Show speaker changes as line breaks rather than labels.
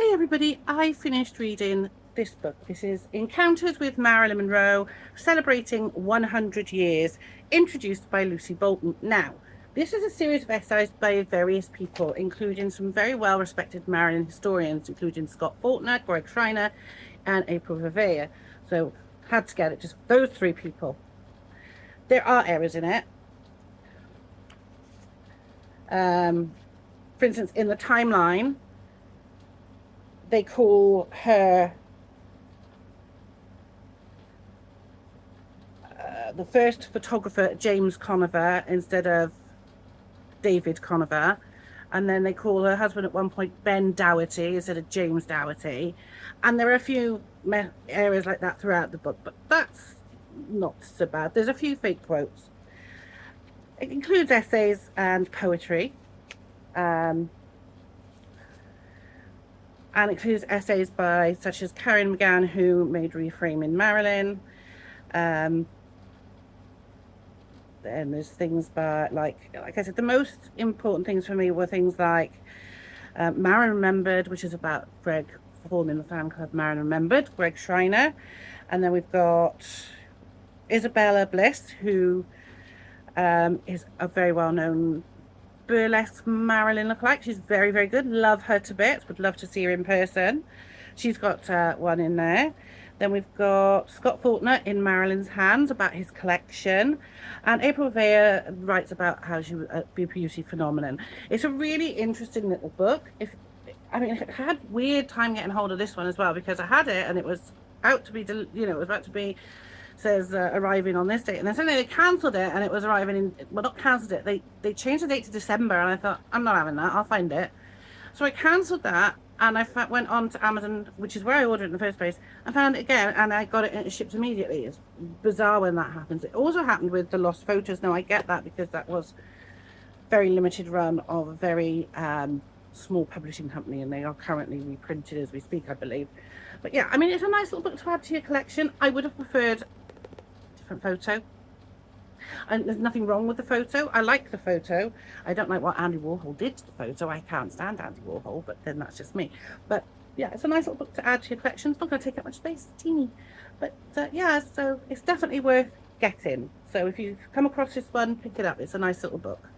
Hi everybody, I finished reading this book. This is Encounters with Marilyn Monroe, celebrating 100 years, introduced by Lucy Bolton. Now, this is a series of essays by various people, including some very well-respected Marilyn historians, including Scott Faulkner, Greg Schreiner, and April Revere. So, had to get it, just those three people. There are errors in it. For instance, in the timeline, they call her the first photographer James Conover instead of David Conover, and then they call her husband at one point Ben Dougherty instead of James Dougherty, and there are a few areas like that throughout the book, but that's not so bad. There's a few fake quotes. It includes essays and poetry, and includes essays by such as Karen McGann, who made Reframing Marilyn. And there's things by, like I said, the most important things for me were things like Marilyn Remembered, which is about Greg forming the fan club Marilyn Remembered, Greg Schreiner. And then we've got Isabella Bliss, who is a very well-known burlesque Marilyn lookalike. She's very, very good. Love her to bits. Would love to see her in person. She's got one in there. Then we've got Scott Faulkner in Marilyn's Hands about his collection. And April Revere writes about how she would be a beauty phenomenon. It's a really interesting little book. I had a weird time getting hold of this one as well, because I had it and it was out to be, it was about to be, says arriving on this date, and then suddenly they cancelled it and it was arriving in, well, not cancelled it, they changed the date to December, and I thought, I'm not having that, I'll find it. So I cancelled that, and I went on to Amazon, which is where I ordered it in the first place, and found it again, and I got it shipped immediately. It's bizarre when that happens. It also happened with the Lost Photos. Now I get that, because that was very limited run of a very small publishing company, and they are currently reprinted as we speak, I believe. But yeah, it's a nice little book to add to your collection. I would have preferred a different photo. And there's nothing wrong with the photo. I like the photo. I don't like what Andy Warhol did to the photo. I can't stand Andy Warhol, but then that's just me. But yeah, it's a nice little book to add to your collection. It's not going to take up much space. It's teeny. But yeah, so it's definitely worth getting. So if you come across this one, pick it up. It's a nice little book.